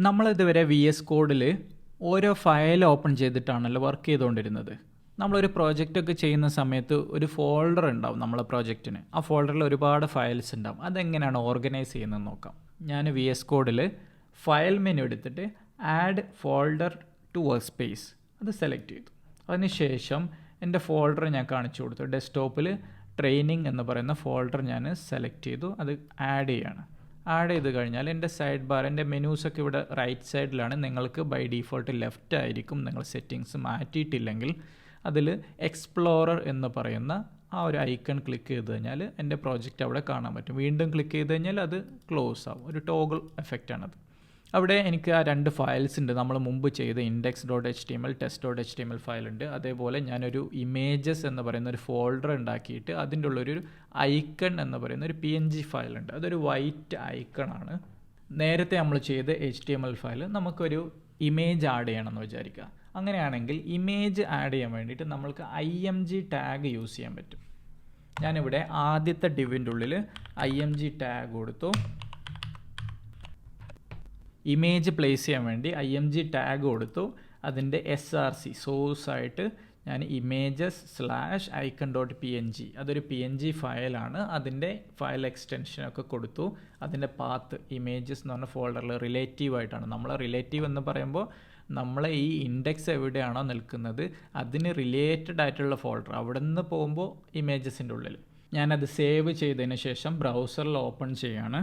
നമ്മളിതുവരെ VS കോഡിൽ ഓരോ file open ചെയ്തിട്ടാണല്ലോ work ചെയ്തുകൊണ്ടിരുന്നത്. നമ്മളൊരു പ്രോജക്റ്റൊക്കെ ചെയ്യുന്ന സമയത്ത് ഒരു ഫോൾഡർ ഉണ്ടാവും നമ്മളെ പ്രോജക്റ്റിന്. ആ ഫോൾഡറിൽ ഒരുപാട് ഫയൽസ് ഉണ്ടാവും. അതെങ്ങനെയാണ് ഓർഗനൈസ് ചെയ്യുന്നത് നോക്കാം. ഞാൻ VS കോഡിൽ ഫയൽ മെനു എടുത്തിട്ട് add folder to workspace അത് സെലക്ട് ചെയ്തു. അതിനുശേഷം എൻ്റെ ഫോൾഡർ ഞാൻ കാണിച്ചു കൊടുത്തു. ഡെസ്ക്ടോപ്പിൽ ട്രെയിനിങ് എന്ന് പറയുന്ന ഫോൾഡർ ഞാൻ സെലക്ട് ചെയ്തു. അത് ആഡ് ചെയ്യാണ്. ആഡ് ചെയ്ത് കഴിഞ്ഞാൽ എൻ്റെ സൈഡ് ബാർ, എൻ്റെ മെനൂസൊക്കെ ഇവിടെ റൈറ്റ് സൈഡിലാണ്. നിങ്ങൾക്ക് ബൈ ഡീഫോൾട്ട് ലെഫ്റ്റ് ആയിരിക്കും. നിങ്ങൾ സെറ്റിങ്സ് മാറ്റിയിട്ടില്ലെങ്കിൽ അതിൽ എക്സ്പ്ലോറർ എന്ന് പറയുന്ന ആ ഒരു ഐക്കൺ ക്ലിക്ക് ചെയ്ത് കഴിഞ്ഞാൽ എൻ്റെ പ്രോജക്റ്റ് അവിടെ കാണാൻ പറ്റും. വീണ്ടും ക്ലിക്ക് ചെയ്ത് കഴിഞ്ഞാൽ അത് ക്ലോസ് ആവും. ഒരു ടോഗിൾ എഫക്റ്റാണത്. അവിടെ എനിക്ക് ആ രണ്ട് ഫയൽസ് ഉണ്ട്. നമ്മൾ മുമ്പ് ചെയ്ത index.html test.html ഫയലുണ്ട്. അതേപോലെ ഞാനൊരു ഇമേജസ് എന്ന് പറയുന്ന ഒരു ഫോൾഡർ ഉണ്ടാക്കിയിട്ട് അതിൻ്റെ ഉള്ളൊരു ഐക്കൺ എന്ന് പറയുന്ന ഒരു PNG ഫയലുണ്ട്. അതൊരു വൈറ്റ് ഐക്കണാണ്. നേരത്തെ നമ്മൾ ചെയ്ത HTML ഫയൽ നമുക്കൊരു ഇമേജ് ആഡ് ചെയ്യണമെന്ന് വിചാരിക്കുക. അങ്ങനെയാണെങ്കിൽ ഇമേജ് ആഡ് ചെയ്യാൻ വേണ്ടിയിട്ട് നമ്മൾക്ക് IMG ടാഗ് യൂസ് ചെയ്യാൻ പറ്റും. ഞാനിവിടെ ആദ്യത്തെ ഡിവിൻ്റെ ഉള്ളിൽ IMG ടാഗ് കൊടുത്തു. ഇമേജ് പ്ലേസ് ചെയ്യാൻ വേണ്ടി IMG ടാഗ് കൊടുത്തു. അതിൻ്റെ SRC സോഴ്സായിട്ട് ഞാൻ images/icon.png അതൊരു PNG ഫയലാണ്. അതിൻ്റെ ഫയൽ എക്സ്റ്റൻഷനൊക്കെ കൊടുത്തു. അതിൻ്റെ പാത്ത് ഇമേജസ് എന്ന് പറഞ്ഞ ഫോൾഡറിൽ റിലേറ്റീവ് ആയിട്ടാണ്. നമ്മൾ റിലേറ്റീവ് എന്ന് പറയുമ്പോൾ നമ്മളെ ഈ ഇൻഡെക്സ് എവിടെയാണോ നിൽക്കുന്നത് അതിന് റിലേറ്റഡ് ആയിട്ടുള്ള ഫോൾഡർ, അവിടെ നിന്ന് പോകുമ്പോൾ ഇമേജസിൻ്റെ ഉള്ളിൽ. ഞാനത് സേവ് ചെയ്തതിന് ശേഷം ബ്രൗസറിൽ ഓപ്പൺ ചെയ്യാണ്.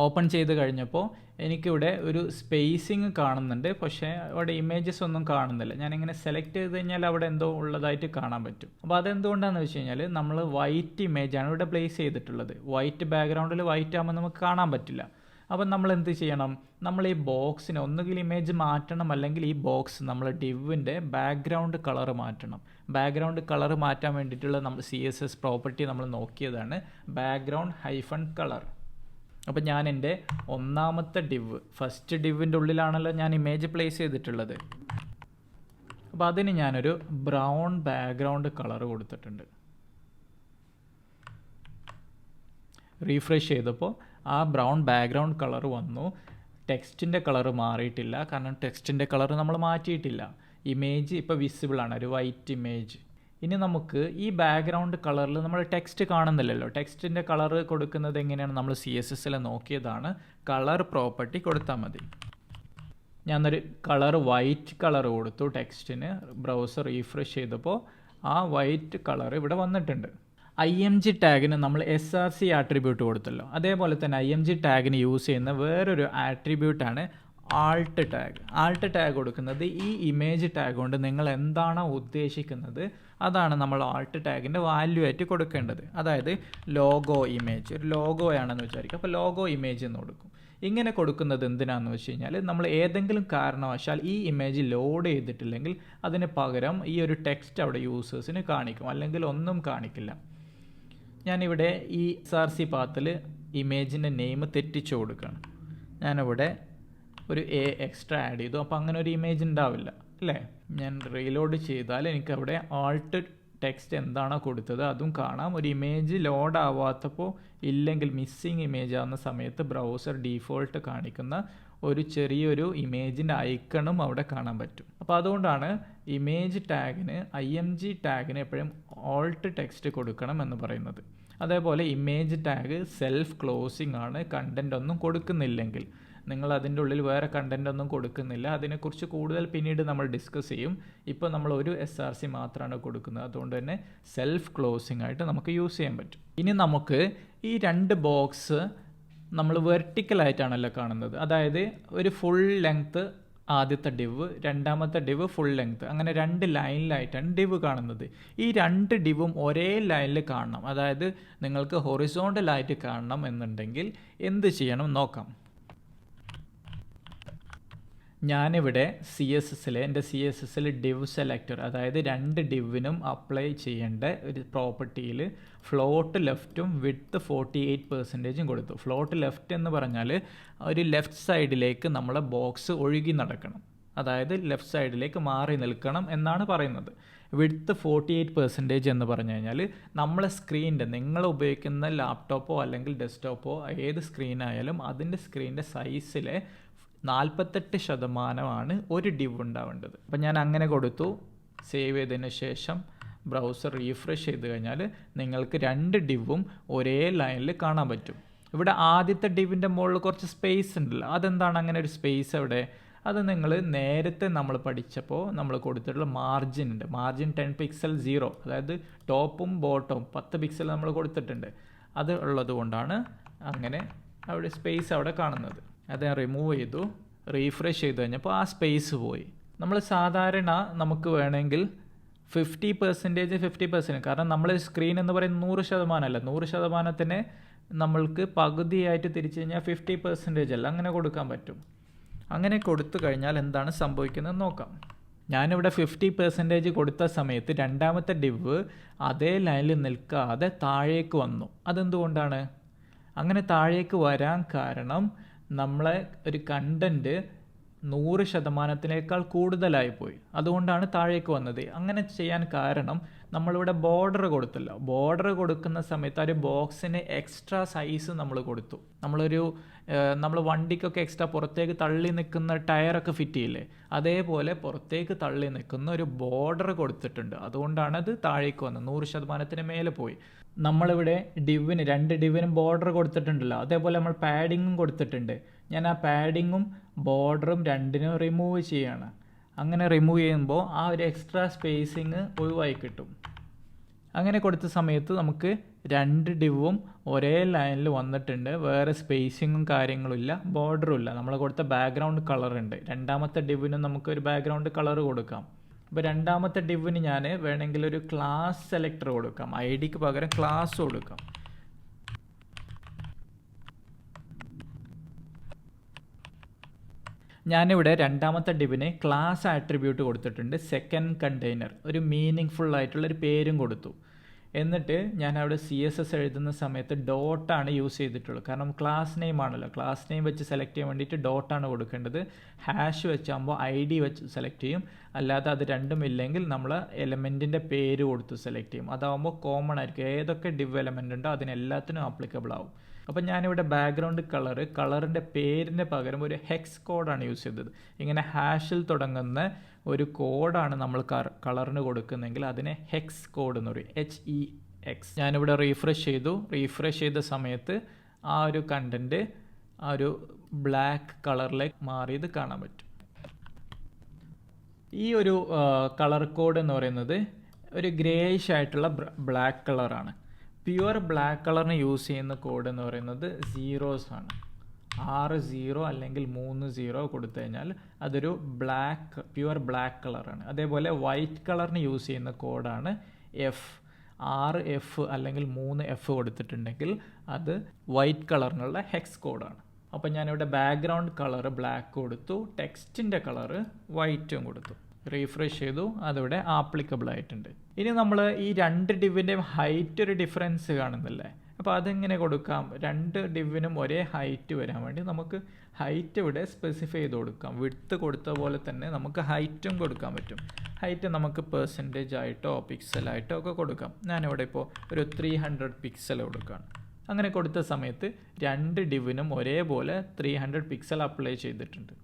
ഓപ്പൺ ചെയ്ത് കഴിഞ്ഞപ്പോൾ എനിക്കിവിടെ ഒരു സ്പേസിങ് കാണുന്നുണ്ട്. പക്ഷേ അവിടെ ഇമേജസ് ഒന്നും കാണുന്നില്ല. ഞാനിങ്ങനെ സെലക്ട് ചെയ്ത് കഴിഞ്ഞാൽ അവിടെ എന്തോ ഉള്ളതായിട്ട് കാണാൻ പറ്റും. അപ്പോൾ അതെന്തുകൊണ്ടാണെന്ന് വെച്ച് കഴിഞ്ഞാൽ നമ്മൾ വൈറ്റ് ഇമേജാണ് ഇവിടെ പ്ലേസ് ചെയ്തിട്ടുള്ളത്. വൈറ്റ് ബാക്ക്ഗ്രൗണ്ടിൽ വൈറ്റ് ആകുമ്പോൾ നമുക്ക് കാണാൻ പറ്റില്ല. അപ്പം നമ്മൾ എന്ത് ചെയ്യണം? നമ്മൾ ഈ ബോക്സിന് ഒന്നുകിൽ ഇമേജ് മാറ്റണം, അല്ലെങ്കിൽ ഈ ബോക്സ് നമ്മൾ ഡിവിൻ്റെ ബാക്ക്ഗ്രൗണ്ട് കളർ മാറ്റണം. ബാക്ക്ഗ്രൗണ്ട് കളർ മാറ്റാൻ വേണ്ടിയിട്ടുള്ള നമ്മൾ CSS പ്രോപ്പർട്ടി നമ്മൾ നോക്കിയതാണ് background-color. അപ്പോൾ ഞാൻ എൻ്റെ ഒന്നാമത്തെ ഫസ്റ്റ് ഡിവിൻ്റെ ഉള്ളിലാണല്ലോ ഞാൻ ഇമേജ് പ്ലേസ് ചെയ്തിട്ടുള്ളത്. അപ്പോൾ അതിന് ഞാനൊരു ബ്രൗൺ ബാക്ക്ഗ്രൗണ്ട് കളർ കൊടുത്തിട്ടുണ്ട്. റീഫ്രഷ് ചെയ്തപ്പോൾ ആ ബ്രൗൺ ബാക്ക്ഗ്രൗണ്ട് കളർ വന്നു. ടെക്സ്റ്റിൻ്റെ കളർ മാറിയിട്ടില്ല, കാരണം ടെക്സ്റ്റിൻ്റെ കളർ നമ്മൾ മാറ്റിയിട്ടില്ല. ഇമേജ് ഇപ്പോൾ വിസിബിൾ ആണ്, ഒരു വൈറ്റ് ഇമേജ്. ഇനി നമുക്ക് ഈ ബാക്ക്ഗ്രൗണ്ട് കളറിൽ നമ്മൾ ടെക്സ്റ്റ് കാണുന്നില്ലല്ലോ. ടെക്സ്റ്റിൻ്റെ കളർ കൊടുക്കുന്നത് എങ്ങനെയാണ്? നമ്മൾ CSSൽ നോക്കിയതാണ്. കളർ പ്രോപ്പർട്ടി കൊടുത്താൽ മതി. ഞാനൊരു വൈറ്റ് കളർ കൊടുത്തു ടെക്സ്റ്റിന്. ബ്രൗസർ റീഫ്രഷ് ചെയ്തപ്പോൾ ആ വൈറ്റ് കളർ ഇവിടെ വന്നിട്ടുണ്ട്. IMG ടാഗിന് നമ്മൾ SRC ആട്രിബ്യൂട്ട് കൊടുത്തല്ലോ. അതേപോലെ തന്നെ IMG ടാഗിന് യൂസ് ചെയ്യുന്ന വേറൊരു ആട്രിബ്യൂട്ടാണ് ആൾട്ട് ടാഗ്. ആൾട്ട് ടാഗ് കൊടുക്കുന്നത് ഈ ഇമേജ് ടാഗ് കൊണ്ട് നിങ്ങൾ എന്താണോ ഉദ്ദേശിക്കുന്നത് അതാണ് നമ്മൾ ആൾട്ട് ടാഗിൻ്റെ വാല്യൂ ആയിട്ട് കൊടുക്കേണ്ടത്. അതായത് ലോഗോ ഇമേജ്, ഒരു ലോഗോയാണെന്ന് വിചാരിക്കുക. അപ്പോൾ ലോഗോ ഇമേജ് എന്ന് കൊടുക്കും. ഇങ്ങനെ കൊടുക്കുന്നത് എന്തിനാണെന്ന് വെച്ച് കഴിഞ്ഞാൽ നമ്മൾ ഏതെങ്കിലും കാരണവശാൽ ഈ ഇമേജ് ലോഡ് ചെയ്തിട്ടില്ലെങ്കിൽ അതിന് പകരം ഈ ഒരു ടെക്സ്റ്റ് അവിടെ യൂസേഴ്സിന് കാണിക്കും, അല്ലെങ്കിൽ ഒന്നും കാണിക്കില്ല. ഞാനിവിടെ ഈ SRC പാത്തിൽ ഇമേജിൻ്റെ നെയിം തെറ്റിച്ചു കൊടുക്കുകയാണ്. ഞാനിവിടെ ഒരു എക്സ്ട്രാ ആഡ് ചെയ്തു. അപ്പോൾ അങ്ങനെ ഒരു ഇമേജ് ഉണ്ടാവില്ല അല്ലേ? ഞാൻ റീലോഡ് ചെയ്താൽ എനിക്ക് അവിടെ ആൾട്ട് ടെക്സ്റ്റ് എന്താണോ കൊടുത്തത് അതും കാണാം. ഒരു ഇമേജ് ലോഡ് ആവാത്തപ്പോൾ, ഇല്ലെങ്കിൽ മിസ്സിങ് ഇമേജ് ആവുന്ന സമയത്ത് ബ്രൗസർ ഡീഫോൾട്ട് കാണിക്കുന്ന ഒരു ചെറിയൊരു ഇമേജിൻ്റെ ഐക്കണും അവിടെ കാണാൻ പറ്റും. അപ്പോൾ അതുകൊണ്ടാണ് ഇമേജ് ടാഗിന് IMG ടാഗിന് എപ്പോഴും ആൾട്ട് ടെക്സ്റ്റ് കൊടുക്കണം എന്ന് പറയുന്നത്. അതേപോലെ ഇമേജ് ടാഗ് സെൽഫ് ക്ലോസിംഗ് ആണ്. കണ്ടൻ്റ് ഒന്നും കൊടുക്കുന്നില്ലെങ്കിൽ, നിങ്ങൾ അതിൻ്റെ ഉള്ളിൽ വേറെ കണ്ടൻ്റ് ഒന്നും കൊടുക്കുന്നില്ല. അതിനെക്കുറിച്ച് കൂടുതൽ പിന്നീട് നമ്മൾ ഡിസ്കസ് ചെയ്യും. ഇപ്പോൾ നമ്മൾ ഒരു SRC മാത്രമാണ് കൊടുക്കുന്നത്. അതുകൊണ്ട് തന്നെ സെൽഫ് ക്ലോസിംഗ് ആയിട്ട് നമുക്ക് യൂസ് ചെയ്യാൻ പറ്റും. ഇനി നമുക്ക് ഈ രണ്ട് ബോക്സ് നമ്മൾ വെർട്ടിക്കലായിട്ടാണല്ലോ കാണുന്നത്. അതായത് ഒരു ഫുൾ ലെങ്ത്ത് ആദ്യത്തെ ഡിവ്, രണ്ടാമത്തെ ഡിവ് ഫുൾ ലെങ്ത്ത്, അങ്ങനെ രണ്ട് ലൈനിലായിട്ടാണ് ഡിവ് കാണുന്നത്. ഈ രണ്ട് ഡിവും ഒരേ ലൈനിൽ കാണണം. അതായത് നിങ്ങൾക്ക് ഹൊറിസോണ്ടലായിട്ട് കാണണം എന്നുണ്ടെങ്കിൽ എന്ത് ചെയ്യണം നോക്കാം. ഞാനിവിടെ എൻ്റെ CSSൽ ഡിവ് സെലക്ടർ, അതായത് രണ്ട് ഡിവിനും അപ്ലൈ ചെയ്യേണ്ട ഒരു പ്രോപ്പർട്ടിയിൽ ഫ്ലോട്ട് ലെഫ്റ്റും വിഡ്ത്ത് 48% കൊടുത്തു. ഫ്ലോട്ട് ലെഫ്റ്റ് എന്ന് പറഞ്ഞാൽ ഒരു ലെഫ്റ്റ് സൈഡിലേക്ക് നമ്മളെ ബോക്സ് ഒഴുകി നടക്കണം, അതായത് ലെഫ്റ്റ് സൈഡിലേക്ക് മാറി നിൽക്കണം എന്നാണ് പറയുന്നത്. വിഡ്ത്ത് 48% എന്ന് പറഞ്ഞു കഴിഞ്ഞാൽ നമ്മളെ സ്ക്രീനിൻ്റെ, നിങ്ങൾ ഉപയോഗിക്കുന്ന ലാപ്ടോപ്പോ അല്ലെങ്കിൽ ഡെസ്ക്ടോപ്പോ ഏത് സ്ക്രീനായാലും അതിൻ്റെ സ്ക്രീനിൻ്റെ സൈസിലെ 48% ഒരു div ഉണ്ടാവേണ്ടത്. അപ്പം ഞാൻ അങ്ങനെ കൊടുത്തു. സേവ് ചെയ്തതിന് ശേഷം ബ്രൗസർ റീഫ്രഷ് ചെയ്ത് കഴിഞ്ഞാൽ നിങ്ങൾക്ക് 2 divവും ഒരേ ലൈനിൽ കാണാൻ പറ്റും. ഇവിടെ ആദ്യത്തെ divൻ്റെ മുകളിൽ കുറച്ച് സ്പേസ് ഉണ്ടല്ലോ, അതെന്താണ് അങ്ങനെ ഒരു സ്പേസ് അവിടെ? അത് നിങ്ങൾ നേരത്തെ നമ്മൾ പഠിച്ചപ്പോൾ നമ്മൾ കൊടുത്തിട്ടുള്ള മാർജിൻ ഉണ്ട്. മാർജിൻ 10 പിക്സൽ 0, അതായത് ടോപ്പും ബോട്ടവും 10 പിക്സൽ നമ്മൾ കൊടുത്തിട്ടുണ്ട്. അത് ഉള്ളത് കൊണ്ടാണ് അങ്ങനെ അവിടെ സ്പേസ് അവിടെ കാണുന്നത്. അത് ഞാൻ റിമൂവ് ചെയ്തു. റീഫ്രഷ് ചെയ്ത് കഴിഞ്ഞപ്പോൾ ആ സ്പേസ് പോയി. നമ്മൾ സാധാരണ നമുക്ക് വേണമെങ്കിൽ 50% 50%, കാരണം നമ്മൾ സ്ക്രീൻ എന്ന് പറയുന്നത് 100% അല്ല. 100%നെ നമ്മൾക്ക് പകുതിയായിട്ട് തിരിച്ചു കഴിഞ്ഞാൽ 50% അല്ല, അങ്ങനെ കൊടുക്കാൻ പറ്റും. അങ്ങനെ കൊടുത്തു കഴിഞ്ഞാൽ എന്താണ് സംഭവിക്കുന്നത് നോക്കാം. ഞാനിവിടെ 50% കൊടുത്ത സമയത്ത് രണ്ടാമത്തെ div അതേ ലൈനിൽ നിൽക്കാതെ താഴേക്ക് വന്നു. അതെന്തുകൊണ്ടാണ് അങ്ങനെ താഴേക്ക് വരാൻ കാരണം? നമ്മളെ ഒരു കണ്ടൻറ്റ് 100%-നേക്കാൾ കൂടുതലായി പോയി, അതുകൊണ്ടാണ് താഴേക്ക് വന്നത്. അങ്ങനെ ചെയ്യാൻ കാരണം നമ്മളിവിടെ ബോർഡർ കൊടുത്തല്ലോ. ബോർഡർ കൊടുക്കുന്ന സമയത്ത് ഒരു ബോക്സിന് എക്സ്ട്രാ സൈസ് നമ്മൾ കൊടുത്തു. നമ്മൾ വണ്ടിക്കൊക്കെ എക്സ്ട്രാ പുറത്തേക്ക് തള്ളി നിൽക്കുന്ന ടയറൊക്കെ ഫിറ്റ് ചെയ്യില്ലേ, അതേപോലെ പുറത്തേക്ക് തള്ളി നിൽക്കുന്ന ഒരു ബോർഡർ കൊടുത്തിട്ടുണ്ട്. അതുകൊണ്ടാണ് അത് താഴേക്ക് വന്നത്, 100%-ന് മേലെ പോയി. നമ്മളിവിടെ ഡിവിന് 2 ഡിവിനും ബോർഡർ കൊടുത്തിട്ടുണ്ടല്ലോ, അതേപോലെ നമ്മൾ പാഡിങ്ങും കൊടുത്തിട്ടുണ്ട്. ഞാൻ ആ പാഡിങ്ങും ബോർഡറും രണ്ടിനും റിമൂവ് ചെയ്യാണ്. അങ്ങനെ റിമൂവ് ചെയ്യുമ്പോൾ ആ ഒരു എക്സ്ട്രാ സ്പേസിങ് ഒഴിവായി കിട്ടും. അങ്ങനെ കൊടുത്ത സമയത്ത് നമുക്ക് 2 ഡിവും ഒരേ ലൈനിൽ വന്നിട്ടുണ്ട്. വേറെ സ്പേസിങ്ങും കാര്യങ്ങളും ഇല്ല, ബോർഡറും ഇല്ല. നമ്മൾ കൊടുത്ത ബാക്ക്ഗ്രൗണ്ട് കളർ ഉണ്ട്. രണ്ടാമത്തെ ഡിവിനും നമുക്ക് ഒരു ബാക്ക്ഗ്രൗണ്ട് കളർ കൊടുക്കാം. അപ്പോൾ രണ്ടാമത്തെ ഡിവിന് ഞാൻ വേണമെങ്കിൽ ഒരു ക്ലാസ് സെലക്ടർ കൊടുക്കാം. ഐഡിക്ക് പകരം ക്ലാസ് കൊടുക്കാം. ഞാനിവിടെ രണ്ടാമത്തെ ഡിവിന് ക്ലാസ് ആട്രിബ്യൂട്ട് കൊടുത്തിട്ടുണ്ട്. സെക്കൻഡ് കണ്ടെയ്നർ, ഒരു മീനിങ് ഫുൾ ആയിട്ടുള്ളൊരു പേരും കൊടുത്തു. എന്നിട്ട് ഞാൻ അവിടെ CSS എഴുതുന്ന സമയത്ത് ഡോട്ടാണ് യൂസ് ചെയ്തിട്ടുള്ളത്. കാരണം ക്ലാസ് നെയിം ആണല്ലോ, ക്ലാസ് നെയിം വെച്ച് സെലക്ട് ചെയ്യാൻ വേണ്ടിയിട്ട് ഡോട്ടാണ് കൊടുക്കേണ്ടത്. ഹാഷ് വെച്ചാകുമ്പോൾ ID വെച്ച് സെലക്ട് ചെയ്യും. അല്ലാതെ അത് രണ്ടും ഇല്ലെങ്കിൽ നമ്മൾ എലമെൻറ്റിൻ്റെ പേര് കൊടുത്ത് സെലക്ട് ചെയ്യും. അതാകുമ്പോൾ കോമൺ ആയിരിക്കും, ഏതൊക്കെ ഡിവ് എലമെൻ്റ് ഉണ്ടോ അതിനെല്ലാത്തിനും ആപ്ലിക്കബിൾ ആവും. അപ്പം ഞാനിവിടെ ബാക്ക്ഗ്രൗണ്ട് കളറിൻ്റെ പേരിന് പകരം ഒരു ഹെക്സ് കോഡാണ് യൂസ് ചെയ്തത്. ഇങ്ങനെ ഹാഷിൽ തുടങ്ങുന്ന ഒരു കോഡാണ് നമ്മൾ കളറിന് കൊടുക്കുന്നതെങ്കിൽ അതിനെ ഹെക്സ് കോഡ് എന്ന് പറയും, HEX. ഞാനിവിടെ റീഫ്രഷ് ചെയ്തു. റീഫ്രഷ് ചെയ്ത സമയത്ത് ആ ഒരു കണ്ടൻറ്റ് ആ ഒരു ബ്ലാക്ക് കളറിലേക്ക് മാറിയത് കാണാൻ പറ്റും. ഈ ഒരു കളർ കോഡ് എന്ന് പറയുന്നത് ഒരു ഗ്രേയിഷ് ആയിട്ടുള്ള ബ്ലാക്ക് കളറാണ്. പ്യുവർ ബ്ലാക്ക് കളറിന് യൂസ് ചെയ്യുന്ന കോഡ് എന്ന് പറയുന്നത് സീറോസ് ആണ്. 6 0 അല്ലെങ്കിൽ 3 0 കൊടുത്തു കഴിഞ്ഞാൽ അതൊരു പ്യുവർ ബ്ലാക്ക് കളറാണ്. അതേപോലെ വൈറ്റ് കളറിന് യൂസ് ചെയ്യുന്ന കോഡാണ് F. 6 F അല്ലെങ്കിൽ 3 F കൊടുത്തിട്ടുണ്ടെങ്കിൽ അത് വൈറ്റ് കളറിനുള്ള ഹെക്സ് കോഡാണ്. അപ്പോൾ ഞാനിവിടെ ബാക്ക്ഗ്രൗണ്ട് കളർ ബ്ലാക്ക് കൊടുത്തു, ടെക്സ്റ്റിൻ്റെ കളറ് വൈറ്റും കൊടുത്തു. റീഫ്രഷ് ചെയ്തു, അതിവിടെ ആപ്ലിക്കബിൾ ആയിട്ടുണ്ട്. ഇനി നമ്മൾ ഈ 2 ഡിവിൻ്റെയും ഹൈറ്റ് ഒരു ഡിഫറൻസ് കാണുന്നില്ലേ, അപ്പോൾ അതെങ്ങനെ കൊടുക്കാം? 2 ഡിവിനും ഒരേ ഹൈറ്റ് വരാൻ വേണ്ടി നമുക്ക് ഹൈറ്റ് ഇവിടെ സ്പെസിഫൈ ചെയ്ത് കൊടുക്കാം. വിഡ്ത്ത് കൊടുത്ത പോലെ തന്നെ നമുക്ക് ഹൈറ്റും കൊടുക്കാൻ പറ്റും. ഹൈറ്റ് നമുക്ക് % ആയിട്ടോ പിക്സലായിട്ടോ ഒക്കെ കൊടുക്കാം. ഞാനിവിടെ ഇപ്പോൾ ഒരു 300 പിക്സൽ കൊടുക്കുകയാണ്. അങ്ങനെ കൊടുത്ത സമയത്ത് 2 ഡിവിനും ഒരേപോലെ 300 പിക്സൽ അപ്ലൈ ചെയ്തിട്ടുണ്ട്.